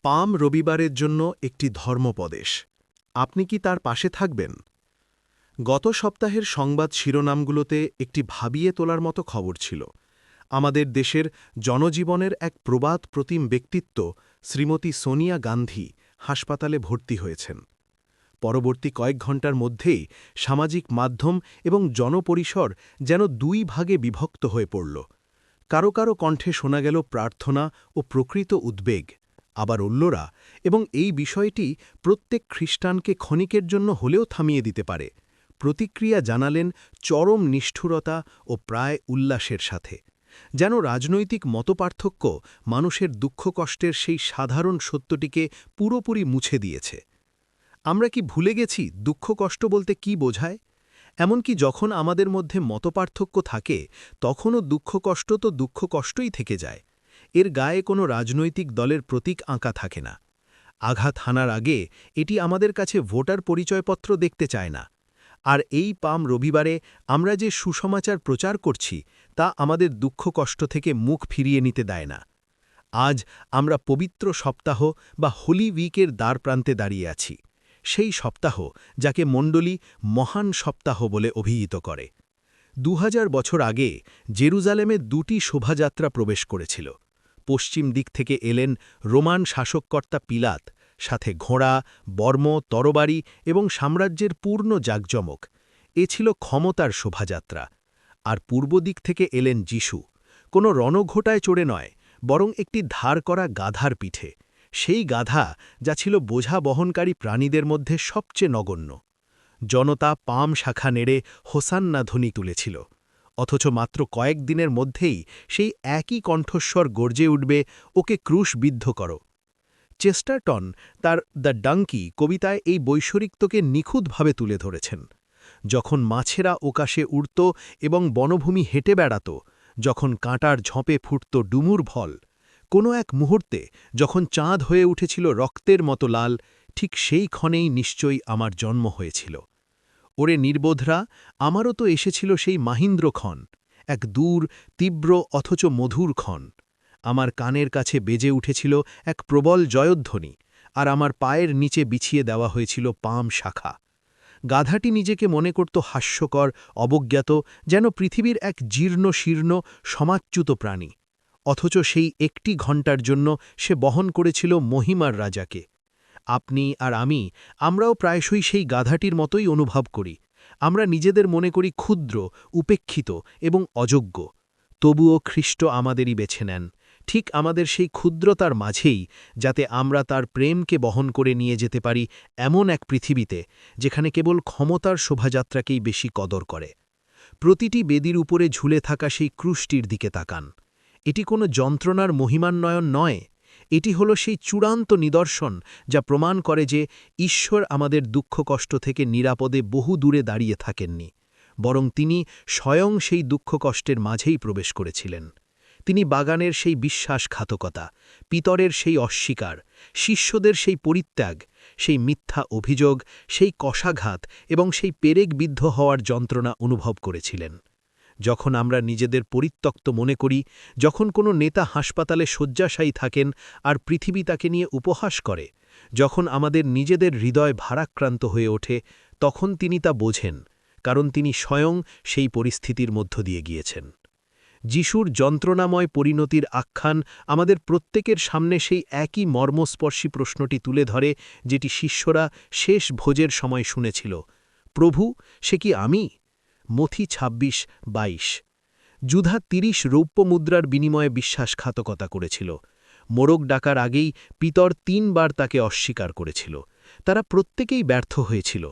পাম রবিবারের জন্য একটি ধর্মোপদেশ। আপনি কি তার পাশে থাকবেন? গত সপ্তাহের সংবাদ শিরোনামগুলোতে একটি ভাবিয়ে তোলার মতো খবর ছিল। আমাদের দেশের জনজীবনের এক প্রবাদ প্রতিম ব্যক্তিত্ব শ্রীমতী সোনিয়া গান্ধী হাসপাতালে ভর্তি হয়েছেন। পরবর্তী কয়েক ঘণ্টার মধ্যেই সামাজিক মাধ্যম এবং জনপরিসর যেন দুই ভাগে বিভক্ত হয়ে পড়ল। কারো কারো কণ্ঠে শোনা গেল প্রার্থনা ও প্রকৃত উদ্বেগ, আবার অন্যরা, এবং এই বিষয়টি প্রত্যেক খ্রিস্টানকে ক্ষণিকের জন্য হলেও থামিয়ে দিতে পারে, প্রতিক্রিয়া জানালেন চরম নিষ্ঠুরতা ও প্রায় উল্লাসের সাথে। যেন রাজনৈতিক মতপার্থক্য মানুষের দুঃখ কষ্টের সেই সাধারণ সত্যটিকে পুরোপুরি মুছে দিয়েছে। আমরা কি ভুলে গেছি দুঃখ কষ্ট বলতে কি বোঝায়? এমনকি যখন আমাদের মধ্যে মতপার্থক্য থাকে, তখনও দুঃখ কষ্ট তো দুঃখ কষ্টই থেকে যায়। এর গায়ে কোনো রাজনৈতিক দলের প্রতীক আঁকা থাকে না। আঘাত হানার আগে এটি আমাদের কাছে ভোটার পরিচয়পত্র দেখতে চায় না। আর এই পাম রবিবারে আমরা যে সুসমাচার প্রচার করছি, তা আমাদের দুঃখ কষ্ট থেকে মুখ ফিরিয়ে নিতে দেয় না। আজ আমরা পবিত্র সপ্তাহ বা হোলি উইকের দ্বারপ্রান্তে দাঁড়িয়ে আছি, সেই সপ্তাহ যাকে মণ্ডলী মহান সপ্তাহ বলে অভিহিত করে। ২০০০ বছর আগে জেরুজালেমে দুটি শোভাযাত্রা প্রবেশ করেছিল। পশ্চিম দিক থেকে এলেন রোমান শাসককর্তা পিলাত, সাথে ঘোড়া, বর্ম, তরবারি এবং সাম্রাজ্যের পূর্ণ জাঁকজমক। এ ছিল ক্ষমতার শোভাযাত্রা। আর পূর্ব দিক থেকে এলেন যিশু, কোনো রণঘোটায় চড়ে নয়, বরং একটি ধার করা গাধার পিঠে, সেই গাধা যা ছিল বোঝা বহনকারী প্রাণীদের মধ্যে সবচেয়ে নগণ্য। জনতা পাম শাখা নেড়ে হোসান্না ধ্বনি তুলেছিল, অথচ মাত্র কয়েক দিনের মধ্যেই সেই একই কণ্ঠস্বর গর্জে উঠবে, ওকে ক্রুশবিদ্ধ করো। চেস্টারটন তার দ্য ডাঙ্কি কবিতায় এই বৈশ্বরিকত্বকে নিখুঁতভাবে তুলে ধরেছেন। যখন মাছেরা ওকাশে উড়ত এবং বনভূমি হেঁটে বেড়াত, যখন কাঁটার ঝঁপে ফুটত ডুমুর ফল, কোনো এক মুহূর্তে যখন চাঁদ হয়ে উঠেছিল রক্তের মতো লাল, ঠিক সেই ক্ষণেই নিশ্চয়ই আমার জন্ম হয়েছিল। ওরে নির্বোধরা, আমারও তো এসেছিল সেই মাহিন্দ্র ক্ষণ, এক দূর, তীব্র অথচ মধুর ক্ষণ। আমার কানের কাছে বেজে উঠেছিল এক প্রবল জয়ধ্বনি, আর আমার পায়ের নিচে বিছিয়ে দেওয়া হয়েছিল পাম শাখা। গাধাটি নিজেকে মনে করত হাস্যকর, অবজ্ঞাত, যেন পৃথিবীর এক জীর্ণ শীর্ণ সমাচ্যুত প্রাণী। অথচ সেই একটি ঘণ্টার জন্য সে বহন করেছিল মহিমার রাজাকে। আপনি আর আমরাও প্রায়শই সেই গাধাটির মতোই অনুভব করি। আমরা নিজেদের মনে করি ক্ষুদ্র, উপেক্ষিত এবং অযোগ্য। তবুও খ্রিস্ট আমাদেরই বেছে নেন, ঠিক আমাদের সেই ক্ষুদ্রতার মাঝেই, যাতে আমরা তার প্রেমকে বহন করে নিয়ে যেতে পারি এমন এক পৃথিবীতে, যেখানে কেবল ক্ষমতার শোভাযাত্রাকেই বেশি কদর করে। প্রতিটি বেদির উপরে ঝুলে থাকা সেই ক্রুশটির দিকে তাকান। এটি কোনো যন্ত্রণার মহিমান্বয়ন নয়, এটি হলো সেই চূড়ান্ত নিদর্শন যা প্রমাণ করে যে ঈশ্বর আমাদের দুঃখ কষ্ট থেকে নিরাপদে বহু দূরে দাঁড়িয়ে থাকেননি, বরং তিনি স্বয়ং সেই দুঃখ কষ্টের মাঝেই প্রবেশ করেছিলেন। তিনি বাগানের সেই বিশ্বাসঘাতকতা, পিতরের সেই অস্বীকার, শিষ্যদের সেই পরিত্যাগ, সেই মিথ্যা অভিযোগ, সেই কষাঘাত এবং সেই পেরেকবিদ্ধ হওয়ার যন্ত্রণা অনুভব করেছিলেন। যখন আমরা নিজেদের পরিত্যক্ত মনে করি, যখন কোনো নেতা হাসপাতালে শয্যাশায়ী থাকেন আর পৃথিবী তাকে নিয়ে উপহাস করে, যখন আমাদের নিজেদের হৃদয় ভারাক্রান্ত হয়ে ওঠে, তখন তিনি তা বোঝেন, কারণ তিনি স্বয়ং সেই পরিস্থিতির মধ্য দিয়ে গিয়েছেন। যিশুর যন্ত্রণাময় পরিণতির আখ্যান আমাদের প্রত্যেকের সামনে সেই একই মর্মস্পর্শী প্রশ্নটি তুলে ধরে, যেটি শিষ্যরা শেষ ভোজের সময় শুনেছিল, প্রভু, সে কি আমি? মথি ২৬:২২। যুধা ৩০ রৌপ্য মুদ্রার বিনিময়ে বিশ্বাসঘাতকতা করেছিল। মোরগ ডাকার আগেই পিতর ৩ বার তাকে অস্বীকার করেছিল। তারা প্রত্যেকেই ব্যর্থ হয়েছিল।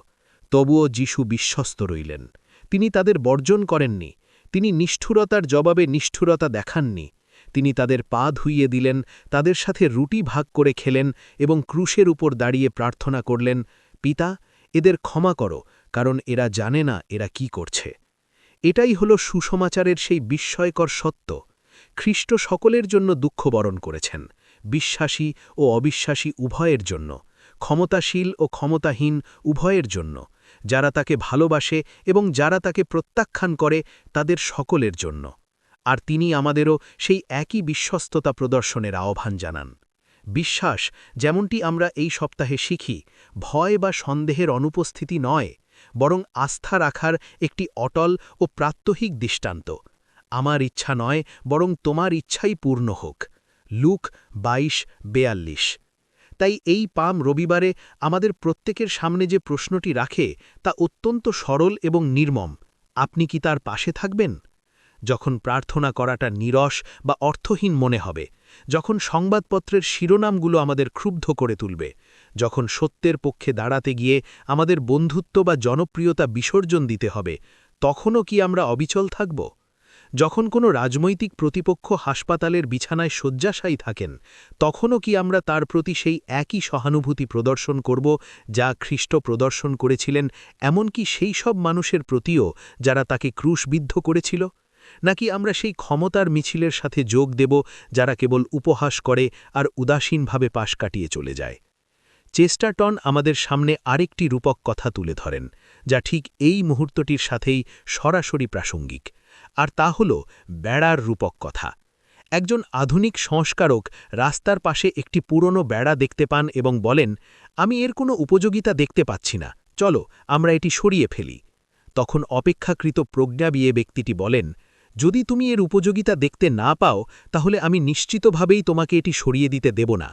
তবুও যিশু বিশ্বস্ত রইলেন। তিনি তাদের বর্জন করেননি। তিনি নিষ্ঠুরতার জবাবে নিষ্ঠুরতা দেখাননি। তিনি তাদের পা ধুইয়ে দিলেন, তাদের সাথে রুটি ভাগ করে খেলেন এবং ক্রুশের উপর দাঁড়িয়ে প্রার্থনা করলেন, পিতা, এদের ক্ষমা করো, কারণ এরা জানে না এরা কি করছে। এটাই হলো সুসমাচারের সেই বিস্ময়কর সত্য। খ্রিস্ট সকলের জন্য দুঃখ বরণ করেছেন, বিশ্বাসী ও অবিশ্বাসী উভয়ের জন্য, ক্ষমতাশীল ও ক্ষমতাহীন উভয়ের জন্য, যারা তাকে ভালোবাসে এবং যারা তাকে প্রত্যাখ্যান করে, তাদের সকলের জন্য। আর তিনি আমাদেরও সেই একই বিশ্বস্ততা প্রদর্শনের আহ্বান জানান। বিশ্বাস, যেমনটি আমরা এই সপ্তাহে শিখি, ভয় বা সন্দেহের অনুপস্থিতি নয়, বরং আস্থা রাখার একটি অটল ও প্রাত্যহিক দৃষ্টান্ত। আমার ইচ্ছা নয়, বরং তোমার ইচ্ছাই পূর্ণ হোক। লুক 22:42। তাই এই পাম রবিবারে আমাদের প্রত্যেকের সামনে যে প্রশ্নটি রাখে তা অত্যন্ত সরল এবং নির্মম। আপনি কি তার পাশে থাকবেন? যখন প্রার্থনা করাটা নীরস বা অর্থহীন মনে হবে, যখন সংবাদপত্রের শিরোনামগুলো আমাদের ক্ষুব্ধ করে তুলবে, যখন সত্যের পক্ষে দাঁড়াতে গিয়ে আমাদের বন্ধুত্ব বা জনপ্রিয়তা বিসর্জন দিতে হবে, তখনও কি আমরা অবিচল থাকব? যখন কোনো রাজনৈতিক প্রতিপক্ষ হাসপাতালের বিছানায় শয্যাশায়ী থাকেন, তখনও কি আমরা তার প্রতি সেই একই সহানুভূতি প্রদর্শন করব যা খ্রিস্ট প্রদর্শন করেছিলেন, এমনকি সেই সব মানুষের প্রতিও যারা তাকে ক্রুশবিদ্ধ করেছিল? নাকি আমরা সেই ক্ষমতার মিছিলের সাথে যোগ দেব যারা কেবল উপহাস করে আর উদাসীনভাবে পাশ কাটিয়ে চলে যায়? চেস্টারটন আমাদের সামনে আরেকটি রূপক কথা তুলে ধরেন, যা ঠিক এই মুহূর্তটির সাথেই সরাসরি প্রাসঙ্গিক, আর তা হল বেড়ার রূপক কথা। একজন আধুনিক সংস্কারক রাস্তার পাশে একটি পুরনো বেড়া দেখতে পান এবং বলেন, আমি এর কোনো উপযোগিতা দেখতে পাচ্ছি না, চলো আমরা এটি সরিয়ে ফেলি। তখন অপেক্ষাকৃত প্রজ্ঞাবিয়ে ব্যক্তিটি বলেন, যদি তুমি এর উপযোগিতা দেখতে না পাও, তাহলে আমি নিশ্চিতভাবেই তোমাকে এটি সরিয়ে দিতে দেব না।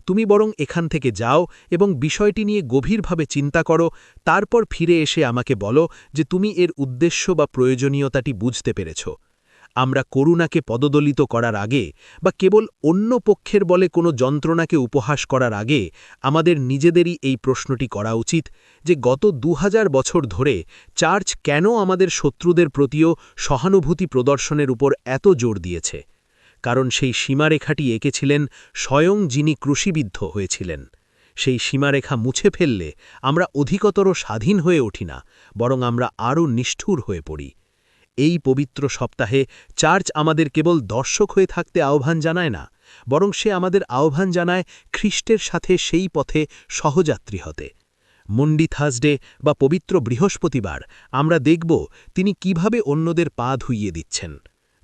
তুমি বরং এখান থেকে যাও এবং বিষয়টি নিয়ে গভীরভাবে চিন্তা করো, তারপর ফিরে এসে আমাকে বলো যে তুমি এর উদ্দেশ্য বা প্রয়োজনীয়তাটি বুঝতে পেরেছ। আমরা করুণাকে পদদলিত করার আগে বা কেবল অন্য পক্ষের বলে কোনো যন্ত্রণাকে উপহাস করার আগে আমাদের নিজেদেরই এই প্রশ্নটি করা উচিত যে গত 2000 বছর ধরে চার্চ কেন আমাদের শত্রুদের প্রতিও সহানুভূতি প্রদর্শনের উপর এত জোর দিয়েছে। কারণ সেই সীমারেখাটি এঁকেছিলেন স্বয়ং যিনি ক্রুশিবিদ্ধ হয়েছিলেন। সেই সীমারেখা মুছে ফেললে আমরা অধিকতর স্বাধীন হয়ে উঠি না, বরং আমরা আরও নিষ্ঠুর হয়ে পড়ি। এই পবিত্র সপ্তাহে চার্চ আমাদের কেবল দর্শক হয়ে থাকতে আহ্বান জানায় না, বরং সে আমাদের আহ্বান জানায় খ্রিস্টের সাথে সেই পথে সহযাত্রী হতে। মন্ডি থার্সডে বা পবিত্র বৃহস্পতিবার আমরা দেখব তিনি কিভাবে অন্যদের পা ধুইয়ে দিচ্ছেন।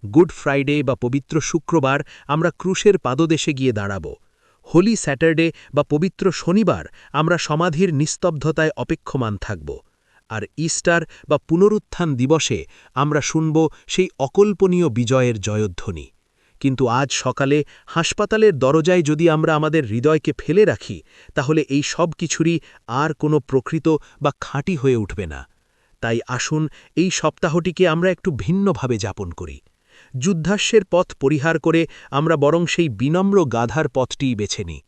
গুড ফ্রাইডে বা পবিত্র শুক্রবার আমরা ক্রুশের পাদদেশে গিয়ে দাঁড়াব। হোলি স্যাটারডে বা পবিত্র শনিবার আমরা সমাধির নিস্তব্ধতায় অপেক্ষমান থাকব। আর ইস্টার বা পুনরুত্থান দিবসে আমরা শুনব সেই অকল্পনীয় বিজয়ের জয়ধ্বনি। কিন্তু আজ সকালে হাসপাতালের দরজায় যদি আমরা আমাদের হৃদয়কে ফেলে রাখি, তাহলে এই সব কিছুরই আর কোনো প্রকৃত বা খাঁটি হয়ে উঠবে না। তাই আসুন এই সপ্তাহটিকে আমরা একটু ভিন্নভাবে যাপন করি। যুদ্ধাশ্বের পথ পরিহার করে আমরা বরং সেই বিনম্র গাধার পথটিই বেছে নিই।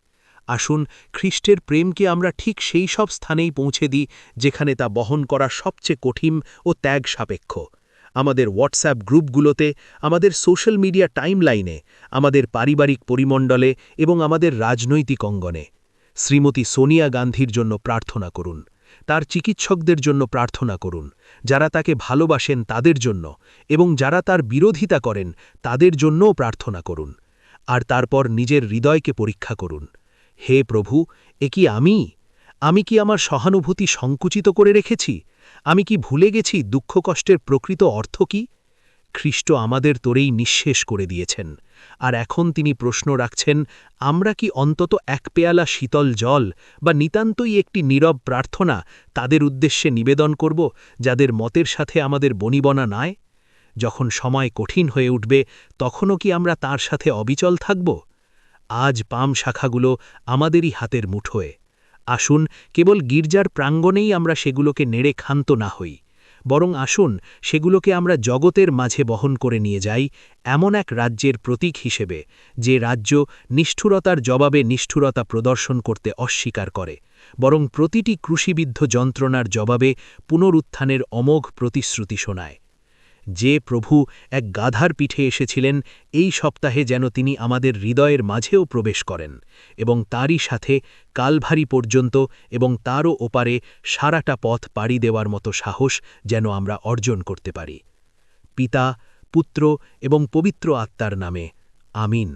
আসুন খ্রিস্টের প্রেমকে আমরা ঠিক সেই সব স্থানেই পৌঁছে দিই যেখানে তা বহন করা সবচেয়ে কঠিন ও ত্যাগ সাপেক্ষ। আমাদের হোয়াটসঅ্যাপ গ্রুপগুলোতে, আমাদের সোশ্যাল মিডিয়া টাইমলাইনে, আমাদের পারিবারিক পরিমণ্ডলে এবং আমাদের রাজনৈতিক অঙ্গনে। শ্রীমতী সোনিয়া গান্ধীর জন্য প্রার্থনা করুন, তার চিকিৎসকদের জন্য প্রার্থনা করুন, যারা তাকে ভালোবাসেন তাদের জন্য, এবং যারা তার বিরোধিতা করেন তাদের জন্যও প্রার্থনা করুন। আর তারপর নিজের হৃদয়কে পরীক্ষা করুন। হে প্রভু, এ কি আমি কি আমার সহানুভূতি সংকুচিত করে রেখেছি? আমি কি ভুলে গেছি দুঃখ কষ্টের প্রকৃত অর্থ কি? খ্রিস্ট আমাদের তোরেই নিঃশেষ করে দিয়েছেন, আর এখন তিনি প্রশ্ন রাখছেন, আমরা কি অন্তত এক পেয়ালা শীতল জল বা নিতান্তই একটি নীরব প্রার্থনা তাদের উদ্দেশ্যে নিবেদন করব যাদের মতের সাথে আমাদের বনিবনা নাই? যখন সময় কঠিন হয়ে উঠবে, তখনও কি আমরা তার সাথে অবিচল থাকব? আজ পাম শাখাগুলো আমাদেরই হাতের মুঠোয়। আসুন কেবল গির্জার প্রাঙ্গণেই আমরা সেগুলোকে নেড়ে ক্ষান্ত না হই, বরং আসুন সেগুলোকে আমরা জগতের মাঝে বহন করে নিয়ে যাই এমন এক রাজ্যের প্রতীক হিসেবে, যে রাজ্য নিষ্ঠুরতার জবাবে নিষ্ঠুরতা প্রদর্শন করতে অস্বীকার করে, বরং প্রতিটি ক্রুশিবিদ্ধ যন্ত্রণার জবাবে পুনরুত্থানের অমোঘ প্রতিশ্রুতি শোনায়। যে প্রভু এক গাধার পিঠে এসেছিলেন, এই সপ্তাহে যেন তিনি আমাদের হৃদয়ের মাঝেও প্রবেশ করেন এবং তারই সাথে কালভারি পর্যন্ত এবং তারও ওপারে সারাটা পথ পাড়ি দেওয়ার মতো সাহস যেন আমরা অর্জন করতে পারি। পিতা, পুত্র এবং পবিত্র আত্মার নামে, আমিন।